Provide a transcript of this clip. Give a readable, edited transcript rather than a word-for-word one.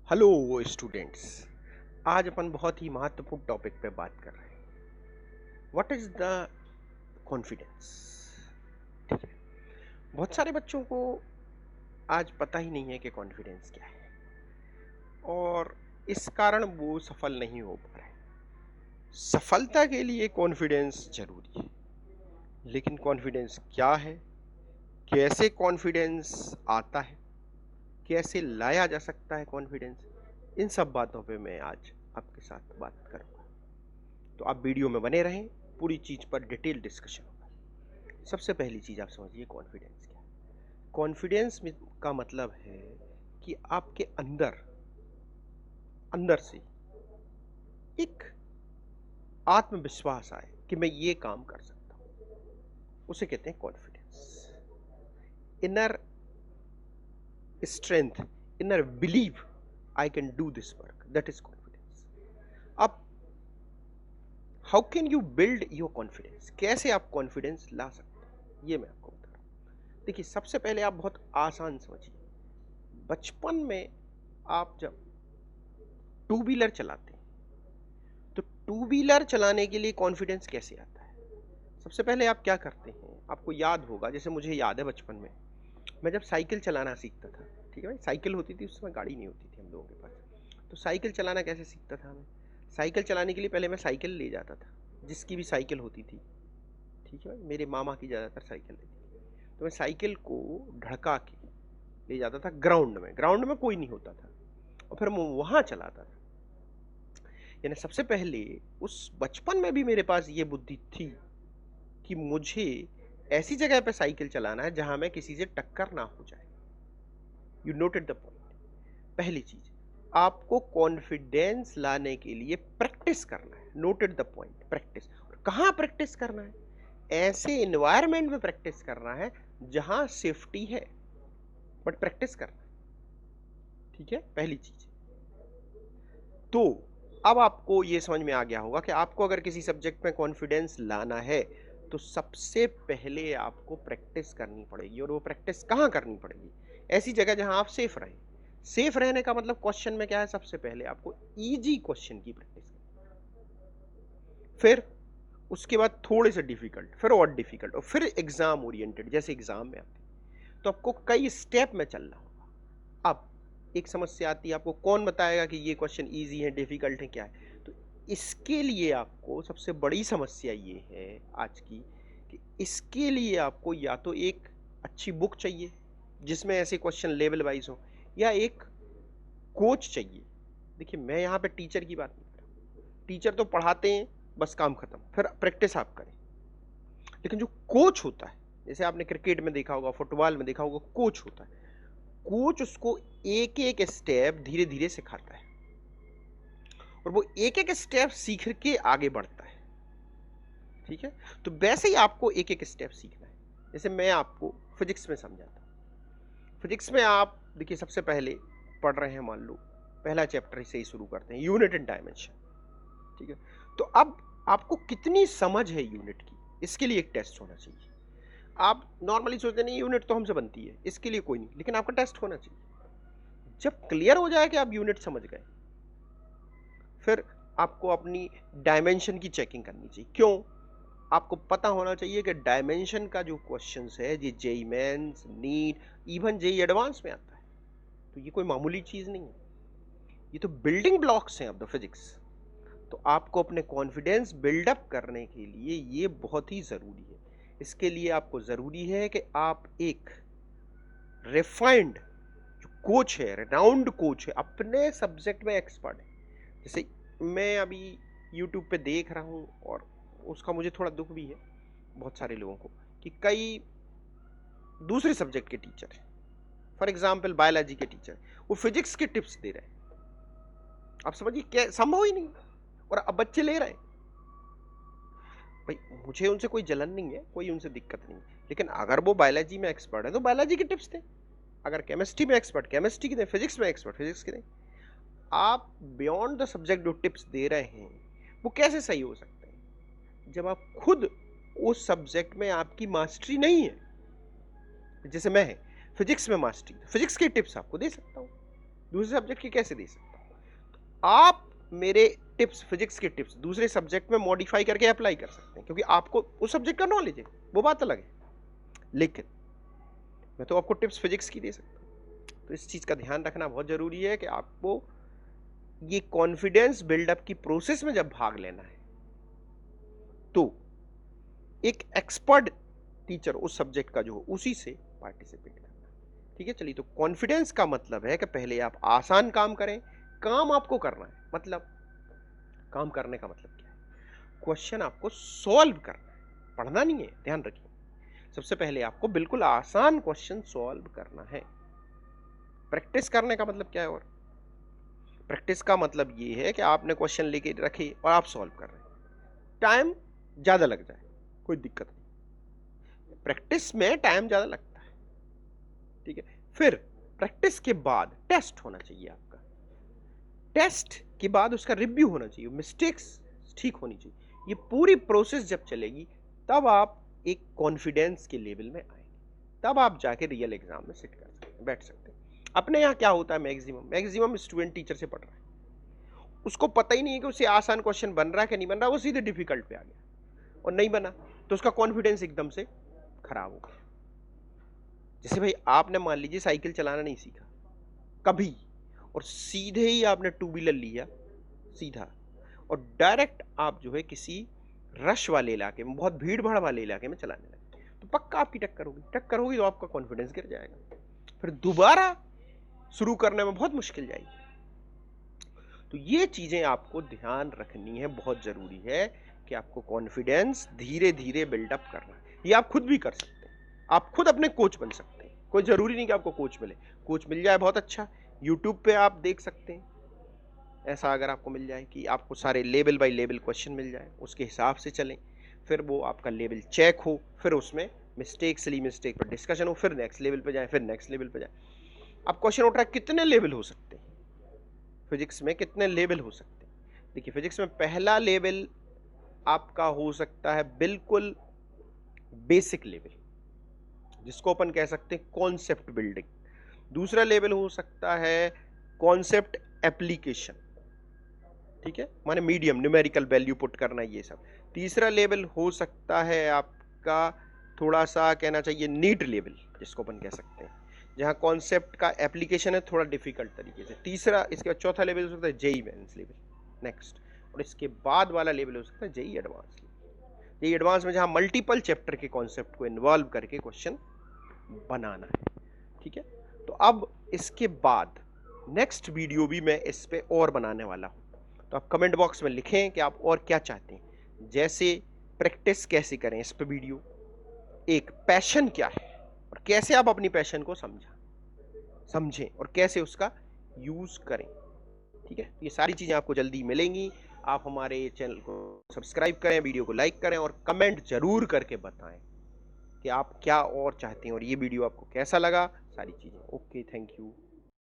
Hello students. आज अपन बहुत ही महत्वपूर्ण टॉपिक पे बात कर रहे हैं। What is the confidence. ठीक है। बहुत सारे बच्चों को आज पता ही नहीं है कि कॉन्फिडेंस क्या है और इस कारण वो सफल नहीं हो पा रहे। सफलता के लिए कॉन्फिडेंस जरूरी है, लेकिन कॉन्फिडेंस क्या है, कैसे कॉन्फिडेंस आता है, कैसे लाया जा सकता है कॉन्फिडेंस, इन सब बातों पे मैं आज आपके साथ बात करूंगा। तो आप वीडियो में बने रहें, पूरी चीज पर डिटेल डिस्कशन होगा। सबसे पहली चीज आप समझिए कॉन्फिडेंस क्या है। कॉन्फिडेंस का मतलब है कि आपके अंदर अंदर से एक आत्मविश्वास आए कि मैं ये काम कर सकता हूं, उसे कहते हैं confidence. Inner strength, inner believe I can do this work, that is confidence. अब how can you build your confidence, कैसे आप कॉन्फिडेंस ला सकते हैं, ये मैं आपको बता रहा हूं। देखिए, सबसे पहले आप बहुत आसान समझिए। बचपन में आप जब टू व्हीलर चलाते हैं तो टू व्हीलर चलाने के लिए कॉन्फिडेंस कैसे आता है। सबसे पहले आप क्या करते हैं, आपको याद होगा, जैसे मुझे याद है बचपन में मैं जब साइकिल चलाना सीखता था। ठीक है भाई, साइकिल होती थी उस समय, गाड़ी नहीं होती थी हम लोगों के पास। तो साइकिल चलाना कैसे सीखता था मैं। साइकिल चलाने के लिए पहले मैं साइकिल ले जाता था, जिसकी भी साइकिल होती थी। ठीक है भाई, मेरे मामा की ज़्यादातर साइकिल रहती थी। तो मैं साइकिल को ढड़का के ले जाता था ग्राउंड में। ग्राउंड में कोई नहीं होता था और फिर मैं वहाँ चलाता था। यानी सबसे पहले उस बचपन में भी मेरे पास ये बुद्धि थी कि मुझे ऐसी जगह पे साइकिल चलाना है जहां मैं किसी से टक्कर ना हो जाए। You noted the point. पहली चीज, आपको कॉन्फिडेंस लाने के लिए प्रैक्टिस करना है। Noted the point, practice. और कहाँ प्रैक्टिस करना है, ऐसे एनवायरमेंट में प्रैक्टिस करना है जहां सेफ्टी है, बट प्रैक्टिस करना है। ठीक है, पहली चीज। तो अब आपको ये समझ में आ गया होगा कि आपको अगर किसी सब्जेक्ट में कॉन्फिडेंस लाना है तो सबसे पहले आपको प्रैक्टिस करनी पड़ेगी। और वो प्रैक्टिस कहाँ करनी पड़ेगी, ऐसी जगह जहां आप सेफ रहें। सेफ रहने का मतलब क्वेश्चन में क्या है, सबसे पहले आपको इजी क्वेश्चन की प्रैक्टिस करनी, फिर उसके बाद थोड़े से डिफिकल्ट, फिर और डिफिकल्ट, और फिर एग्जाम ओरिएंटेड, जैसे एग्जाम में आते हैं। तो आपको कई स्टेप में चलना होगा। अब एक समस्या आती है, आपको कौन बताएगा कि ये क्वेश्चन इजी है डिफिकल्ट है क्या है। तो इसके लिए आपको सबसे बड़ी समस्या ये है आज की, कि इसके लिए आपको या तो एक अच्छी बुक चाहिए जिसमें ऐसे क्वेश्चन लेवल वाइज हो, या एक कोच चाहिए। देखिए, मैं यहाँ पे टीचर की बात नहीं कर रहा। टीचर तो पढ़ाते हैं, बस काम खत्म, फिर प्रैक्टिस आप करें। लेकिन जो कोच होता है, जैसे आपने क्रिकेट में देखा होगा, फुटबॉल में देखा होगा, कोच होता है। कोच उसको एक एक स्टेप धीरे धीरे सिखाता है और वो एक एक स्टेप सीख के आगे बढ़ता है। ठीक है, तो वैसे ही आपको एक एक स्टेप सीखना है। जैसे मैं आपको फिजिक्स में समझाता हूँ। फिजिक्स में आप देखिए, सबसे पहले पढ़ रहे हैं, मान लो पहला चैप्टर से ही शुरू करते हैं, यूनिट एंड डायमेंशन। ठीक है, तो अब आपको कितनी समझ है यूनिट की, इसके लिए एक टेस्ट होना चाहिए। आप नॉर्मली सोचते नहीं यूनिट तो हमसे बनती है, इसके लिए कोई नहीं, लेकिन आपका टेस्ट होना चाहिए। जब क्लियर हो जाए कि आप यूनिट समझ गए, फिर आपको अपनी डायमेंशन की चेकिंग करनी चाहिए। क्यों, आपको पता होना चाहिए कि डायमेंशन का जो क्वेश्चंस है, ये JEE Mains, NEET, even JEE advance में आता है। तो ये कोई मामूली चीज नहीं है, ये तो बिल्डिंग ब्लॉक्स हैं ऑफ द फिजिक्स। तो आपको अपने कॉन्फिडेंस बिल्डअप करने के लिए ये बहुत ही जरूरी है। इसके लिए आपको जरूरी है कि आप एक रिफाइंड जो कोच है, रेनाउंड कोच है, अपने सब्जेक्ट में एक्सपर्ट है। जैसे मैं अभी यूट्यूब पे देख रहा हूँ, और उसका मुझे थोड़ा दुख भी है बहुत सारे लोगों को, कि कई दूसरे सब्जेक्ट के टीचर हैं, फॉर एग्जाम्पल बायोलॉजी के टीचर, वो फिजिक्स के टिप्स दे रहे हैं। आप समझिए, क्या संभव ही नहीं, और अब बच्चे ले रहे हैं। भाई, मुझे उनसे कोई जलन नहीं है, कोई उनसे दिक्कत नहीं है, लेकिन अगर वो बायोलॉजी में एक्सपर्ट है तो बायोलॉजी के टिप्स दें, अगर केमिस्ट्री में एक्सपर्ट केमिस्ट्री की दें, फिजिक्स में एक्सपर्ट फिजिक्स की दें। आप बियॉन्ड द सब्जेक्ट जो टिप्स दे रहे हैं, वो कैसे सही हो सकते हैं जब आप खुद उस सब्जेक्ट में आपकी मास्टरी नहीं है। जैसे मैं है फिजिक्स में मास्टरी, फिजिक्स के टिप्स आपको दे सकता हूँ। दूसरे सब्जेक्ट की कैसे दे सकता हूँ? आप मेरे टिप्स, फिजिक्स के टिप्स दूसरे सब्जेक्ट में मॉडिफाई करके अप्लाई कर सकते हैं, क्योंकि आपको उस सब्जेक्ट का नॉलेज है, वो बात अलग है। लेकिन मैं तो आपको टिप्स फिजिक्स की दे सकता हूँ। तो इस चीज़ का ध्यान रखना बहुत ज़रूरी है कि आपको ये कॉन्फिडेंस बिल्डअप की प्रोसेस में जब भाग लेना है, तो एक एक्सपर्ट टीचर उस सब्जेक्ट का जो हो, उसी से पार्टिसिपेट करना। ठीक है, चलिए। तो कॉन्फिडेंस का मतलब है कि पहले आप आसान काम करें। काम आपको करना है, मतलब काम करने का मतलब क्या है? क्वेश्चन आपको सॉल्व करना है, पढ़ना नहीं है, ध्यान रखिए। सबसे पहले आपको बिल्कुल आसान क्वेश्चन सॉल्व करना है। प्रैक्टिस करने का मतलब क्या है? और प्रैक्टिस का मतलब ये है कि आपने क्वेश्चन लेके रखे और आप सॉल्व कर रहे हैं। टाइम ज्यादा लग जाए, कोई दिक्कत नहीं। प्रैक्टिस में टाइम ज्यादा लगता है, ठीक है। फिर प्रैक्टिस के बाद टेस्ट होना चाहिए आपका। टेस्ट के बाद उसका रिव्यू होना चाहिए, मिस्टेक्स ठीक होनी चाहिए। ये पूरी प्रोसेस जब चलेगी, तब आप एक कॉन्फिडेंस के लेवल में आएंगे, तब आप जाके रियल एग्जाम में सिट कर सकते हैं, बैठ सकते हैं। अपने यहाँ क्या होता है, मैक्सिमम स्टूडेंट टीचर से पढ़ रहा है, उसको पता ही नहीं है कि उसे आसान क्वेश्चन बन रहा है कि नहीं बन रहा, वो सीधे डिफिकल्ट पे आ गया और नहीं बना, तो उसका कॉन्फिडेंस एकदम से खराब हो गया। जैसे भाई आपने मान लीजिए साइकिल चलाना नहीं सीखा कभी, और सीधे ही आपने टू व्हीलर लिया सीधा, और डायरेक्ट आप जो है किसी रश वाले इलाके में, बहुत भीड़ भाड़ वाले इलाके में चलाने लगे, तो पक्का आपकी टक्कर होगी, तो आपका कॉन्फिडेंस गिर जाएगा, फिर दोबारा शुरू करने में बहुत मुश्किल जाएगी। तो ये चीजें आपको ध्यान रखनी है, बहुत जरूरी है कि आपको कॉन्फिडेंस धीरे धीरे बिल्डअप करना है। ये आप खुद भी कर सकते हैं, आप खुद अपने कोच बन सकते हैं। कोई जरूरी नहीं कि आपको कोच मिले, कोच मिल जाए बहुत अच्छा, यूट्यूब पे आप देख सकते हैं। ऐसा अगर आपको मिल जाए कि आपको सारे लेवल बाय लेवल क्वेश्चन मिल जाए, उसके हिसाब से चलें, फिर वो आपका लेवल चेक हो, फिर उसमें मिस्टेक सिली मिस्टेक पर डिस्कशन हो, फिर नेक्स्ट लेवल पे जाए, फिर नेक्स्ट लेवल पे जाए। अब क्वेश्चन उठ रहा है कितने लेवल हो सकते हैं फिजिक्स में, कितने लेवल हो सकते हैं? देखिए, फिजिक्स में पहला लेवल आपका हो सकता है बिल्कुल बेसिक लेवल, जिसको अपन कह सकते हैं कॉन्सेप्ट बिल्डिंग। दूसरा लेवल हो सकता है कॉन्सेप्ट एप्लीकेशन, ठीक है, माने मीडियम न्यूमेरिकल वैल्यू पुट करना, ये सब। तीसरा लेवल हो सकता है आपका थोड़ा सा कहना चाहिए नीट लेवल, जिसको अपन कह सकते हैं, जहाँ कॉन्सेप्ट का एप्लीकेशन है थोड़ा डिफिकल्ट तरीके से। तीसरा, इसके बाद चौथा लेवल हो सकता है जेई मेंस लेवल नेक्स्ट, और इसके बाद वाला लेवल हो सकता है JEE advance level. JEE advance में जहाँ मल्टीपल चैप्टर के कॉन्सेप्ट को इन्वॉल्व करके क्वेश्चन बनाना है, ठीक है। तो अब इसके बाद नेक्स्ट वीडियो भी मैं इस पे और बनाने वाला हूँ, तो आप कमेंट बॉक्स में लिखें कि आप और क्या चाहते हैं, जैसे प्रैक्टिस कैसे करें इस पे वीडियो, एक पैशन क्या है, और कैसे आप अपनी पैशन को समझें और कैसे उसका यूज करें, ठीक है। ये सारी चीजें आपको जल्दी मिलेंगी। आप हमारे चैनल को सब्सक्राइब करें, वीडियो को लाइक करें और कमेंट जरूर करके बताएं कि आप क्या और चाहते हैं और ये वीडियो आपको कैसा लगा, सारी चीजें। Okay, thank you.